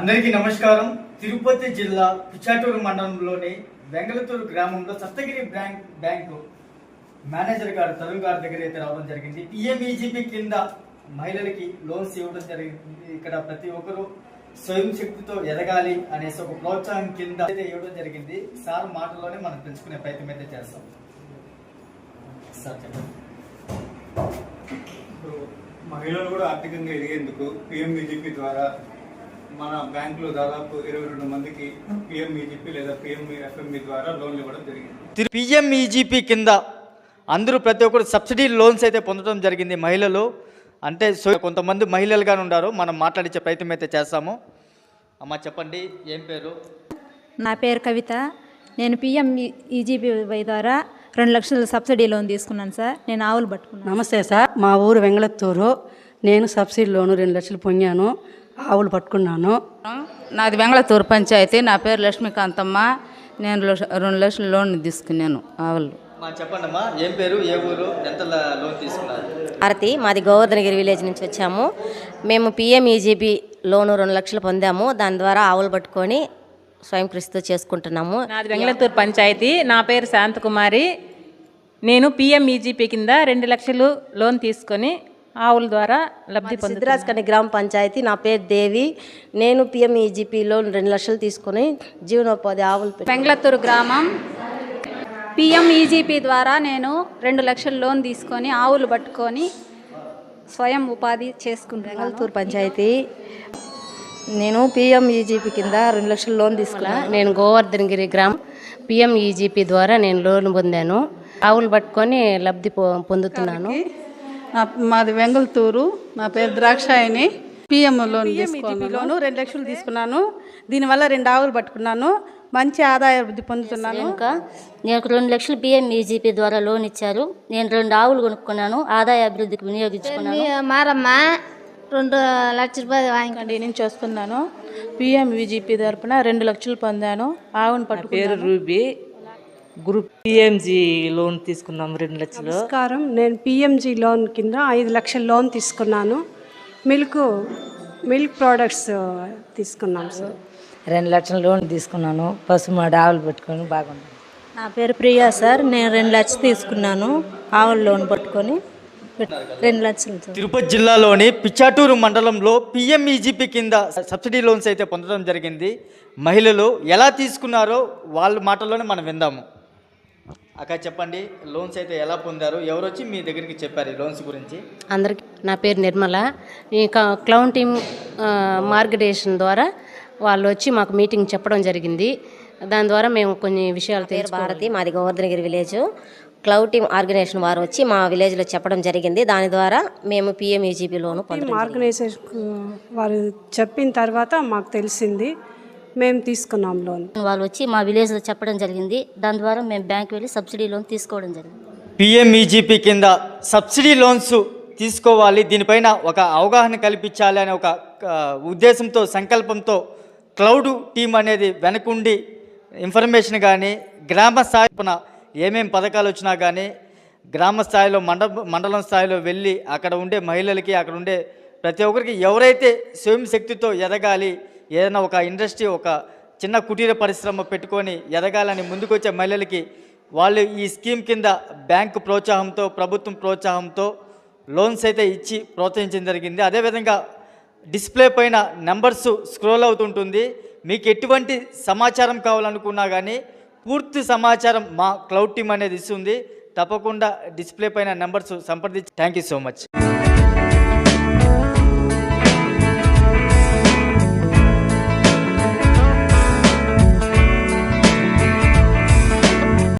అందరికీ నమస్కారం. తిరుపతి జిల్లా పిచ్చాటూరు మండలంలోని వెంగళతూరు గ్రామంలో సప్తగిరి బ్యాంకు మేనేజర్ గారు తరుణ్ గారి దగ్గర అయితే రావడం జరిగింది. పిఎంఈజీపీ కింద మహిళలకి లోన్స్ ఇవ్వడం జరిగింది. ఇక్కడ ప్రతి ఒక్కరూ స్వయం శక్తితో ఎదగాలి అనేసి ఒక ప్రోత్సాహం కింద అయితే ఇవ్వడం జరిగింది. సార్ మాటల్లోనే మనం తెలుసుకునే ప్రయత్నం అయితే చేస్తాం. సార్ చెప్పండి. మహిళలు కూడా ఆర్థికంగా ఎదిగేందుకు పిఎంఈజీపీ ద్వారా మన బ్యాంకులో దాదాపు 22 మందికి పిఎంఈజీపీ లేదా పిఎంఎఫ్ఎంఈ ద్వారా లోన్లు ఇవ్వడం జరిగింది. పిఎంఈజీపీ కింద అందరూ ప్రతి ఒక్కరు సబ్సిడీ లోన్స్ అయితే పొందడం జరిగింది. మహిళలు అంటే కొంతమంది మహిళలుగానే ఉన్నారు. మనం మాట్లాడించే ప్రయత్నం అయితే చేస్తాము. అమ్మ చెప్పండి, ఏం పేరు? నా పేరు కవిత. నేను పిఎంఈజీపీ ద్వారా 2 లక్షల సబ్సిడీ లోన్ తీసుకున్నాను సార్. నేను ఆవులు పట్టుకున్నాను. నమస్తే సార్, మా ఊరు వెంగళత్తూరు. నేను సబ్సిడీ లోను 2 లక్షలు పొందాను, ఆవులు పట్టుకున్నాను. నాది వెంగళత్తూరు పంచాయతీ. నా పేరు లక్ష్మీకాంతమ్మ. నేను 2 లక్షల లోన్ తీసుకున్నాను ఆవులు. చెప్పండి అమ్మా, ఏం పేరు, ఏ ఊరు, ఎంత లోన్ తీసుకున్నారు? భారతి, మాది గోవర్ధనగిరి విలేజ్ నుంచి వచ్చాము. మేము పిఎంఈజీపీ లోను 2 లక్షలు పొందాము. దాని ద్వారా ఆవులు పట్టుకొని స్వయం కృషితో చేసుకుంటున్నాము. నాది వెంగళత్తూరు పంచాయతీ. నా పేరు శాంతకుమారి. నేను పిఎంఈజీపీ కింద 2 లక్షలు లోన్ తీసుకొని ఆవుల ద్వారా లబ్ధి పొందుతున్నాను. సిద్ధిరాజకని గ్రామ పంచాయతీ. నా పేరు దేవి. నేను పిఎంఈజీపీ లోన్ 2 లక్షలు తీసుకొని జీవనోపాధి ఆవులు. వెంగళత్తూరు గ్రామం. పిఎంఈజీపీ ద్వారా నేను 2 లక్షల లోన్ తీసుకొని ఆవులు పట్టుకొని స్వయం ఉపాధి చేసుకుంటాను. వెంగళత్తూరు పంచాయతీ. నేను పిఎంఈజీపీ కింద 2 లక్షల లోన్ తీసుకున్నాను. నేను గోవర్ధనగిరి గ్రామం. పిఎంఈజీపీ ద్వారా నేను లోన్ పొందాను. ఆవులు పట్టుకొని లబ్ధి పొందుతున్నాను. మాది వెంగళతూరు. నా పేరు ద్రాక్షాయని. పిఎం లోన్ లోను 2 లక్షలు తీసుకున్నాను. దీనివల్ల 2 ఆవులు పట్టుకున్నాను. మంచి ఆదాయ వృద్ధి పొందుతున్నాను. నేను 2 లక్షలు పిఎంఈజీపీ ద్వారా లోన్ ఇచ్చారు. నేను 2 ఆవులు కొనుక్కున్నాను. ఆదాయ అభివృద్ధికి వినియోగించుకున్నాను. మారమ్మ 2 లక్షల రూపాయలు వాయింకండి నుంచి వస్తున్నాను. పిఎంఈజీపీ తరపున 2 లక్షలు పొందాను. ఆవును పట్టుకున్నాను. పేరు రూబీ. గ్రూప్ పిఎంజీ లోన్ తీసుకున్నాము 2 లక్షలు. నమస్కారం, నేను పిఎంజీ లోన్ కింద 5 లక్షల లోన్ తీసుకున్నాను. మిల్క్ ప్రోడక్ట్స్ తీసుకున్నాం సార్. 2 లక్షల లోన్ తీసుకున్నాను. పసుమాడు ఆవులు పట్టుకొని బాగుంది. నా పేరు ప్రియా సార్. నేను 2 లక్షలు తీసుకున్నాను. ఆవుల లోన్ పట్టుకొని 2 లక్షలు. తిరుపతి జిల్లాలోని పిచ్చాటూరు మండలంలో పిఎంఈజీపీ కింద సబ్సిడీ లోన్స్ అయితే పొందడం జరిగింది. మహిళలు ఎలా తీసుకున్నారో వాళ్ళ మాటల్లోనే మనం విందాము. అక్క చెప్పండి, లోన్స్ అయితే ఎలా పొందారు? ఎవరు వచ్చి మీ దగ్గరికి చెప్పారు ఈ లోన్స్ గురించి? అందరికీ నా పేరు నిర్మల. ఈ క్లౌన్ టీమ్ మార్గదర్శనం ద్వారా వాళ్ళు వచ్చి మాకు మీటింగ్ చెప్పడం జరిగింది. దాని ద్వారా మేము కొన్ని విషయాలు తెలుసు. భారతి, మాది Govardhanagiri village. Cloud team organisation వారు వచ్చి మా విలేజ్లో చెప్పడం జరిగింది. దాని ద్వారా మేము పిఎంఈజీపీ లోను పొందాము. ఆర్గనైజేషన్ వారు చెప్పిన తర్వాత మాకు తెలిసింది, మేము తీసుకున్నాం లోన్. వాళ్ళు వచ్చి మా విలేజ్లో చెప్పడం జరిగింది. దాని ద్వారా మేము బ్యాంక్ వెళ్ళి సబ్సిడీ లోన్ తీసుకోవడం జరిగింది. పిఎంఈజీపీ కింద సబ్సిడీ లోన్స్ తీసుకోవాలి, దీనిపైన ఒక అవగాహన కల్పించాలి అనే ఒక ఉద్దేశంతో, సంకల్పంతో క్లౌడ్ టీం అనేది వెనకుండి ఇన్ఫర్మేషన్ కానీ, గ్రామ స్థాయిన ఏమేమి పథకాలు వచ్చినా కానీ గ్రామ స్థాయిలో మండలం స్థాయిలో వెళ్ళి అక్కడ ఉండే మహిళలకి, అక్కడ ఉండే ప్రతి ఒక్కరికి ఎవరైతే స్వయం శక్తితో ఎదగాలి, ఏదైనా ఒక ఇండస్ట్రీ, ఒక చిన్న కుటీర పరిశ్రమ పెట్టుకొని ఎదగాలని ముందుకొచ్చే మహిళలకి వాళ్ళు ఈ స్కీమ్ కింద బ్యాంకు ప్రోత్సాహంతో, ప్రభుత్వం ప్రోత్సాహంతో లోన్స్ అయితే ఇచ్చి ప్రోత్సహించడం జరిగింది. అదేవిధంగా డిస్ప్లే పైన నెంబర్స్ స్క్రోల్ అవుతుంటుంది. మీకు ఎటువంటి సమాచారం కావాలనుకున్నా కానీ పూర్తి సమాచారం మా క్లౌడ్ టీమ్ అనేది ఇస్తుంది. తప్పకుండా డిస్ప్లే పైన నెంబర్స్ సంప్రదించి. Thank you so much.